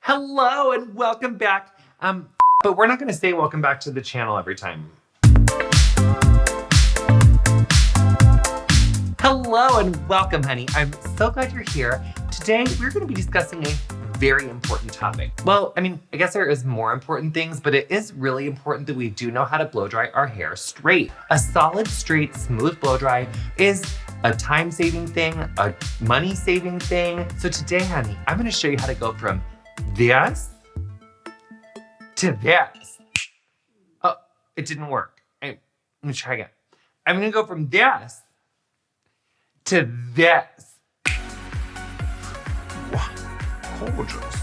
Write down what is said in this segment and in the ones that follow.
Hello and welcome back. But we're not gonna say welcome back to the channel every time. Hello and welcome, honey. I'm so glad you're here. Today, we're gonna be discussing a very important topic. Well, I guess there is more important things, but it is really important that we do know how to blow dry our hair straight. A solid, straight, smooth blow dry is a time-saving thing, a money-saving thing. So today, honey, I'm gonna show you how to go from this to this. Oh, it didn't work. Let me try again. I'm gonna go from this to this. Wow, gorgeous.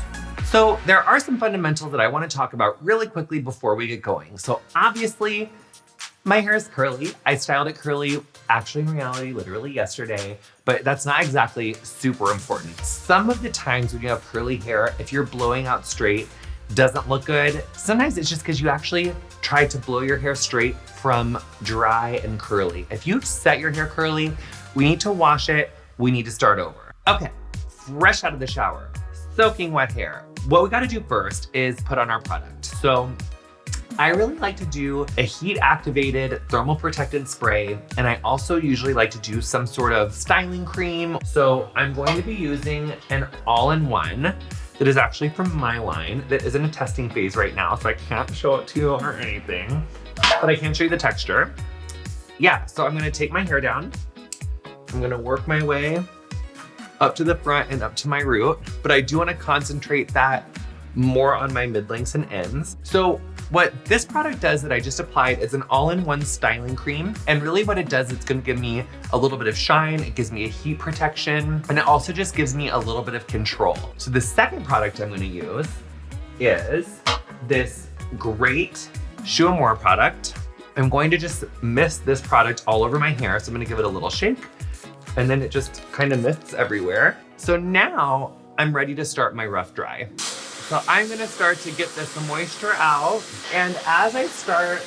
So there are some fundamentals that I wanna talk about really quickly before we get going. So obviously, my hair is curly. I styled it curly, actually in reality, literally yesterday, but that's not exactly super important. Some of the times when you have curly hair, if you're blowing out straight, doesn't look good. Sometimes it's just because you actually tried to blow your hair straight from dry and curly. If you've set your hair curly, we need to wash it. We need to start over. Okay, fresh out of the shower, soaking wet hair. What we gotta do first is put on our product. So I really like to do a heat-activated thermal protectant spray, and I also usually like to do some sort of styling cream. So I'm going to be using an all-in-one that is actually from my line that is in a testing phase right now, so I can't show it to you or anything, but I can show you the texture. Yeah, so I'm gonna take my hair down. I'm gonna work my way up to the front and up to my root, but I do wanna concentrate that more on my mid-lengths and ends. So what this product does that I just applied is an all-in-one styling cream. And really what it does, it's gonna give me a little bit of shine, it gives me a heat protection, and it also just gives me a little bit of control. So the second product I'm gonna use is this great Uemura product. I'm going to just mist this product all over my hair. So I'm gonna give it a little shake, and then it just kind of mists everywhere. So now I'm ready to start my rough dry. So I'm gonna start to get this moisture out. And as I start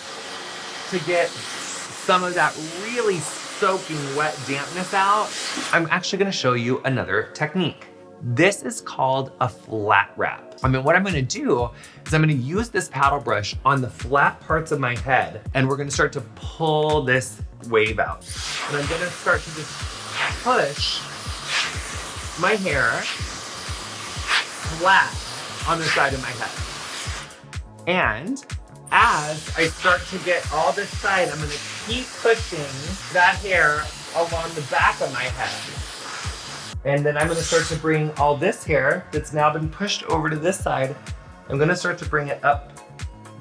to get some of that really soaking wet dampness out, I'm actually gonna show you another technique. This is called a flat wrap. What I'm gonna do is I'm gonna use this paddle brush on the flat parts of my head, and we're gonna start to pull this wave out. And I'm gonna start to just push my hair flat on the side of my head. And as I start to get all this side, I'm gonna keep pushing that hair along the back of my head. And then I'm gonna start to bring all this hair that's now been pushed over to this side, I'm gonna start to bring it up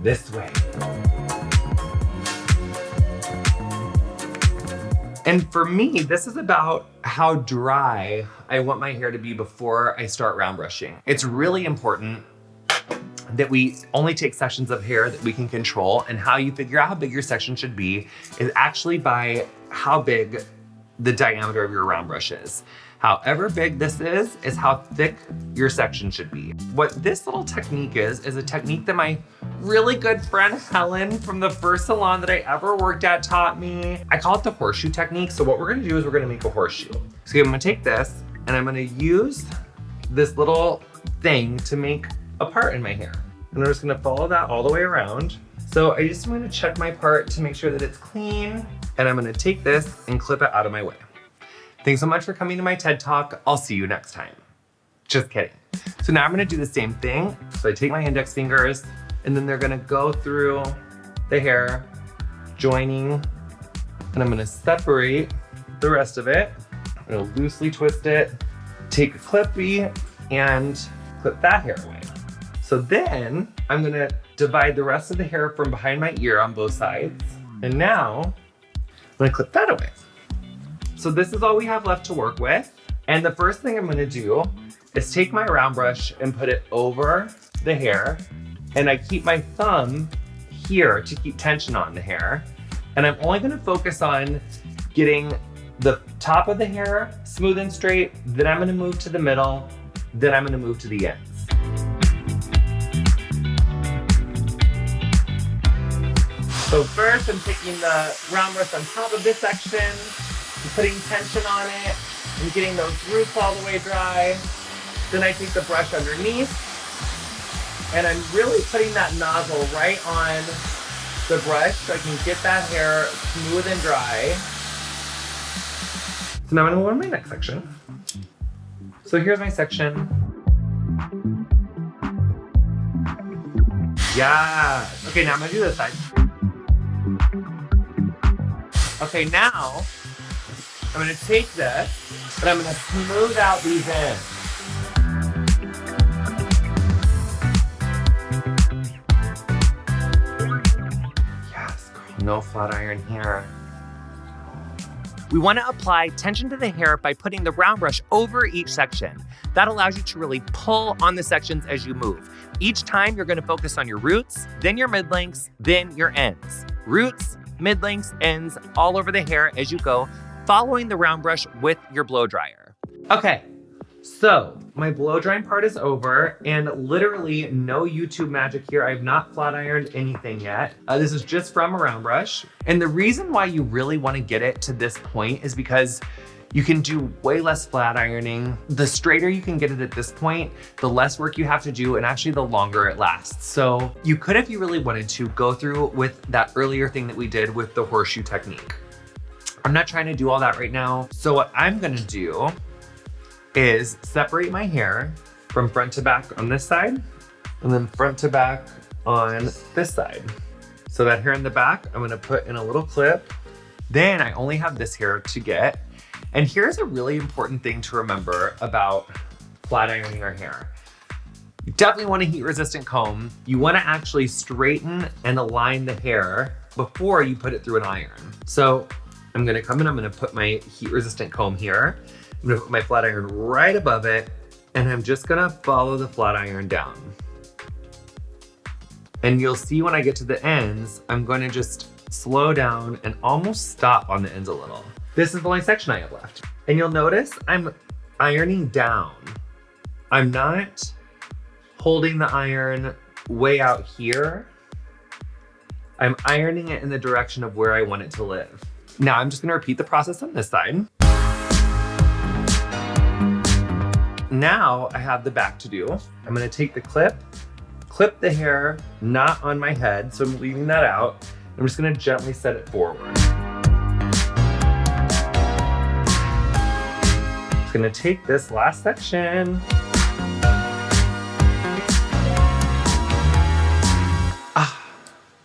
this way. And for me, this is about how dry I want my hair to be before I start round brushing. It's really important that we only take sections of hair that we can control, and how you figure out how big your section should be is actually by how big the diameter of your round brush is. However big this is how thick your section should be. What this little technique is a technique that my really good friend Helen from the first salon that I ever worked at taught me. I call it the horseshoe technique. So what we're gonna do is we're gonna make a horseshoe. So I'm gonna take this and I'm gonna use this little thing to make a part in my hair. And I'm just gonna follow that all the way around. So I just want to check my part to make sure that it's clean. And I'm gonna take this and clip it out of my way. Thanks so much for coming to my TED Talk. I'll see you next time. Just kidding. So now I'm gonna do the same thing. So I take my index fingers and then they're gonna go through the hair, joining, and I'm gonna separate the rest of it. I'm gonna loosely twist it, take a clippy and clip that hair away. So then I'm gonna divide the rest of the hair from behind my ear on both sides. And now I'm gonna clip that away. So this is all we have left to work with. And the first thing I'm gonna do is take my round brush and put it over the hair. And I keep my thumb here to keep tension on the hair. And I'm only gonna focus on getting the top of the hair smooth and straight. Then I'm gonna move to the middle. Then I'm gonna move to the ends. So first I'm taking the round brush on top of this section, and putting tension on it, and getting those roots all the way dry. Then I take the brush underneath, And I'm really putting that nozzle right on the brush so I can get that hair smooth and dry. So now I'm gonna move on to my next section. So here's my section. Yeah. Okay, now I'm gonna do this side. Okay, now I'm gonna take this and I'm gonna smooth out these ends. Yes, girl, no flat iron here. We want to apply tension to the hair by putting the round brush over each section. That allows you to really pull on the sections as you move. Each time you're going to focus on your roots, then your mid-lengths, then your ends. Roots, mid-lengths, ends, all over the hair as you go, following the round brush with your blow dryer. Okay, so my blow drying part is over, and literally no YouTube magic here. I have not flat ironed anything yet. This is just from a round brush. And the reason why you really want to get it to this point is because you can do way less flat ironing. The straighter you can get it at this point, the less work you have to do, and actually the longer it lasts. So you could, if you really wanted to, go through with that earlier thing that we did with the horseshoe technique. I'm not trying to do all that right now. So what I'm gonna do is separate my hair from front to back on this side, and then front to back on this side. So that hair in the back, I'm gonna put in a little clip. Then I only have this hair to get. And here's a really important thing to remember about flat ironing our hair. You definitely want a heat resistant comb. You wanna actually straighten and align the hair before you put it through an iron. So I'm gonna come in, I'm gonna put my heat resistant comb here. I'm gonna put my flat iron right above it, and I'm just gonna follow the flat iron down. And you'll see when I get to the ends, I'm gonna just slow down and almost stop on the ends a little. This is the only section I have left. And you'll notice I'm ironing down. I'm not holding the iron way out here. I'm ironing it in the direction of where I want it to live. Now I'm just gonna repeat the process on this side. Now I have the back to do. I'm gonna take the clip the hair not on my head, so I'm leaving that out. I'm just gonna gently set it forward. Just gonna take this last section.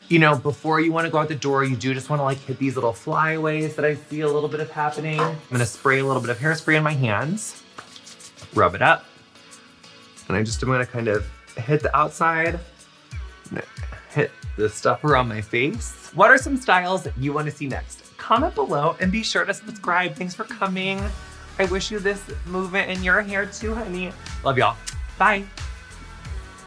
You know, before you wanna go out the door, you do just wanna like hit these little flyaways that I see a little bit of happening. I'm gonna spray a little bit of hairspray on my hands, rub it up, and I'm gonna kind of hit the outside, hit the stuff around my face. What are some styles that you wanna see next? Comment below and be sure to subscribe. Thanks for coming. I wish you this movement in your hair too, honey. Love y'all. Bye.